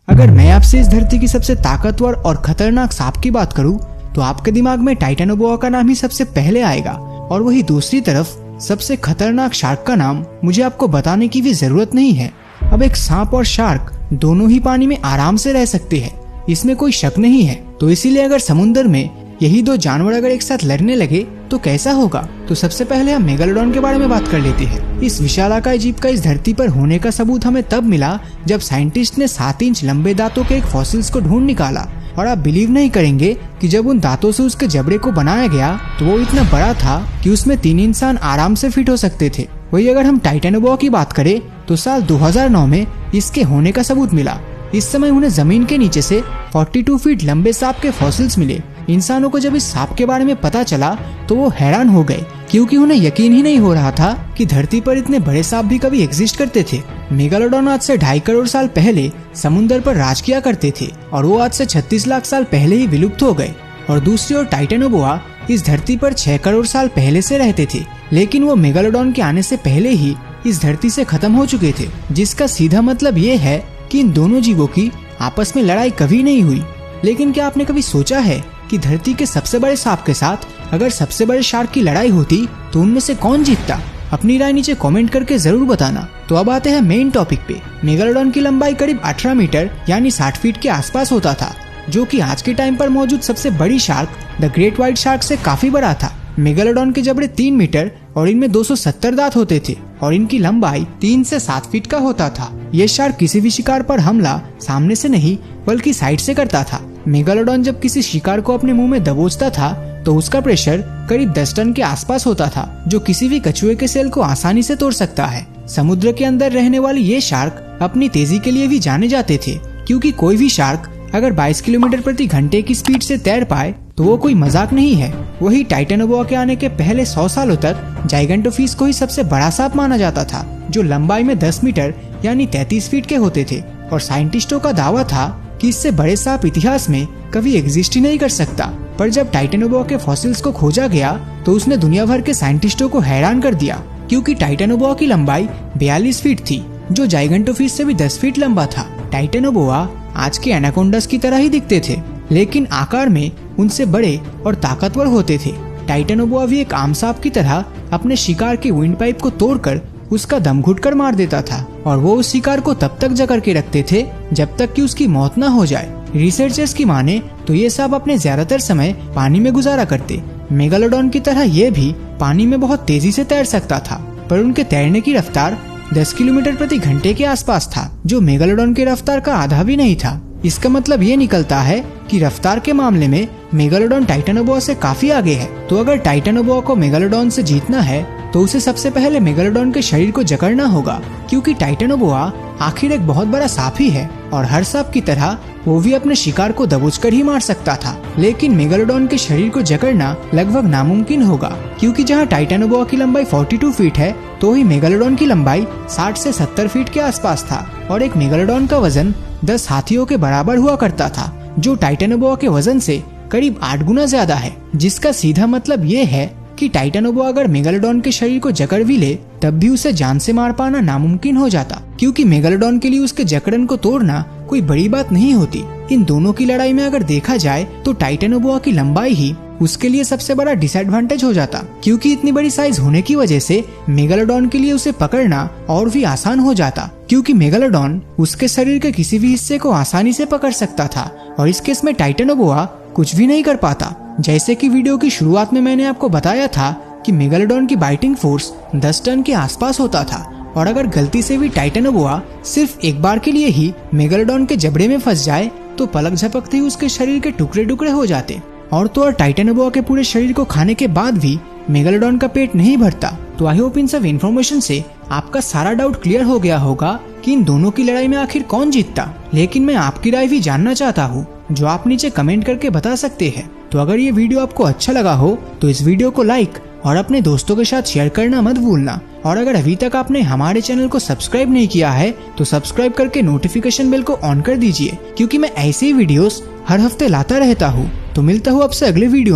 अगर मैं आपसे इस धरती की सबसे ताकतवर और खतरनाक सांप की बात करूं तो आपके दिमाग में टाइटेनोबोआ का नाम ही सबसे पहले आएगा। और वही दूसरी तरफ सबसे खतरनाक शार्क का नाम मुझे आपको बताने की भी जरूरत नहीं है। अब एक सांप और शार्क दोनों ही पानी में आराम से रह सकते हैं, इसमें कोई शक नहीं है। तो इसीलिए अगर समुद्र में यही दो जानवर अगर एक साथ लड़ने लगे तो कैसा होगा। तो सबसे पहले हम मेगालोडॉन के बारे में बात कर लेते हैं। इस विशालाकाय जीव का इस धरती पर होने का सबूत हमें तब मिला जब साइंटिस्ट ने 7 इंच लंबे दांतों के एक फॉसिल्स को ढूंढ निकाला। और आप बिलीव नहीं करेंगे कि जब उन दांतों से उसके जबड़े को बनाया गया तो वो इतना बड़ा था कि उसमें 3 इंसान आराम से फिट हो सकते थे। वही अगर हम टाइटेनोबोआ की बात करें तो साल 2009 में इसके होने का सबूत मिला। इस समय उन्हें जमीन के नीचे से 42 फीट लंबे सांप के फॉसिल्स मिले। इंसानों को जब इस सांप के बारे में पता चला तो वो हैरान हो गए, क्योंकि उन्हें यकीन ही नहीं हो रहा था कि धरती पर इतने बड़े सांप भी कभी एग्जिस्ट करते थे। मेगालोडॉन आज से 2.5 करोड़ साल पहले समुद्र पर राज किया करते थे और वो आज से 36 लाख साल पहले ही विलुप्त हो गए। और दूसरी ओर टाइटेनोबोआ इस धरती पर 6 करोड़ साल पहले से रहते थे, लेकिन वो मेगालोडॉन के आने से पहले ही इस धरती से खत्म हो चुके थे। जिसका सीधा मतलब ये है कि इन दोनों जीवों की आपस में लड़ाई कभी नहीं हुई। लेकिन क्या आपने कभी सोचा है कि धरती के सबसे बड़े सांप के साथ अगर सबसे बड़े शार्क की लड़ाई होती तो उनमें से कौन जीतता? अपनी राय नीचे कमेंट करके जरूर बताना। तो अब आते हैं मेन टॉपिक पे। मेगालोडॉन की लंबाई करीब 18 मीटर यानी 60 फीट के आसपास होता था, जो कि आज के टाइम पर मौजूद सबसे बड़ी shark the great white shark से काफी बड़ा था। मेगालोडॉन के जबड़े 3 मीटर और इनमें 270 दांत होते थे और इनकी लंबाई 3 से 7 फीट का होता था। ये शार्क किसी भी शिकार पर हमला सामने से नहीं बल्कि साइड से करता था। मेगालोडॉन जब किसी शिकार को अपने मुंह में दबोचता था तो उसका प्रेशर करीब 10 टन के आसपास होता था, जो किसी भी कछुए के सेल को आसानी से तोड़ सकता है। समुद्र के अंदर रहने वाले ये शार्क अपनी तेजी के लिए भी जाने जाते थे, क्योंकि कोई भी शार्क अगर 22 किलोमीटर प्रति घंटे की स्पीड से तैर पाए तो वो कोई मजाक नहीं है। वही टाइटेनोबोआ के आने के पहले 100 सालों तक जाइगेंटोफिश को ही सबसे बड़ा सांप माना जाता था, जो लंबाई में 10 मीटर यानी 33 फीट के होते थे। और साइंटिस्टों का दावा था कि इससे बड़े सांप इतिहास में कभी एग्जिस्ट ही नहीं कर सकता। पर जब टाइटेनोबोआ के फॉसिल्स को खोजा गया तो उसने दुनिया भर के साइंटिस्टों को हैरान कर दिया, क्योंकि टाइटेनोबोआ की लंबाई 42 फीट थी, जो जाइगेंटोफिश से भी 10 फीट लंबा था। टाइटेनोबोआ आज के एनाकोंडास की तरह ही दिखते थे, लेकिन आकार में उनसे बड़े और ताकतवर होते थे। टाइटेनोबोआ भी एक आम सांप की तरह अपने शिकार के विंड पाइप को तोड़कर उसका दम घुटकर मार देता था, और वो उस शिकार को तब तक जकड़ के रखते थे जब तक कि उसकी मौत न हो जाए। रिसर्चर्स की माने तो ये सांप अपने ज्यादातर समय पानी में गुजारा करते। मेगालोडॉन की तरह ये भी पानी में बहुत तेजी से तैर सकता था, पर उनके तैरने की रफ्तार 10 किलोमीटर प्रति घंटे के आसपास था, जो मेगालोडॉन की रफ्तार का आधा भी नहीं था। इसका मतलब ये निकलता है कि रफ्तार के मामले में मेगालोडॉन टाइटेनोबोआ से काफी आगे है। तो अगर टाइटेनोबोआ को मेगालोडॉन से जीतना है तो उसे सबसे पहले मेगालोडॉन के शरीर को जकड़ना होगा, क्योंकि टाइटेनोबोआ आखिर एक बहुत बड़ा सांप ही है और हर सांप की तरह वो भी अपने शिकार को दबोचकर ही मार सकता था। लेकिन मेगालोडॉन के शरीर को जकड़ना लगभग नामुमकिन होगा, क्योंकि जहाँ टाइटेनोबोआ की लंबाई 42 फीट है तो ही मेगालोडॉन की लंबाई 60 से 70 फीट के आसपास था। और एक मेगालोडॉन का वजन 10 हाथियों के बराबर हुआ करता था, जो टाइटेनोबोआ के वजन से करीब 8 गुना ज्यादा है। जिसका सीधा मतलब ये है कि टाइटेनोबोआ अगर मेगालोडॉन के शरीर को जकड़ भी ले तब भी उसे जान से मार पाना नामुमकिन हो जाता, क्योंकि मेगालोडॉन के लिए उसके जकड़न को तोड़ना कोई बड़ी बात नहीं होती। इन दोनों की लड़ाई में अगर देखा जाए तो टाइटेनोबोआ की लंबाई ही उसके लिए सबसे बड़ा डिसएडवांटेज हो जाता, क्योंकि इतनी बड़ी साइज होने की वजह से मेगालोडॉन के लिए उसे पकड़ना और भी आसान हो जाता, क्योंकि मेगालोडॉन उसके शरीर के किसी भी हिस्से को आसानी से पकड़ सकता था और इस केस में टाइटेनोबोआ कुछ भी नहीं कर पाता। जैसे कि वीडियो की शुरुआत में मैंने आपको बताया था कि मेगालोडॉन की बाइटिंग फोर्स 10 टन के आसपास होता था, और अगर गलती से भी टाइटेनोबोआ सिर्फ एक बार के लिए ही मेगालोडॉन के जबड़े में फंस जाए तो पलक झपकते ही उसके शरीर के टुकड़े टुकड़े हो जाते। और तो और टाइटेनोबोआ के पूरे शरीर को खाने के बाद भी मेगालोडॉन का पेट नहीं भरता। तो आई होप इन सब इन्फॉर्मेशन से आपका सारा डाउट क्लियर हो गया होगा कि इन दोनों की लड़ाई में आखिर कौन जीतता। लेकिन मैं आपकी राय भी जानना चाहता हूँ, जो आप नीचे कमेंट करके बता सकते हैं। तो अगर ये वीडियो आपको अच्छा लगा हो तो इस वीडियो को लाइक और अपने दोस्तों के साथ शेयर करना मत भूलना। और अगर अभी तक आपने हमारे चैनल को सब्सक्राइब नहीं किया है तो सब्सक्राइब करके नोटिफिकेशन बेल को ऑन कर दीजिए, क्योंकि मैं ऐसे ही वीडियोस हर हफ्ते लाता रहता हूँ। तो मिलता हूँ आपसे अगले वीडियो।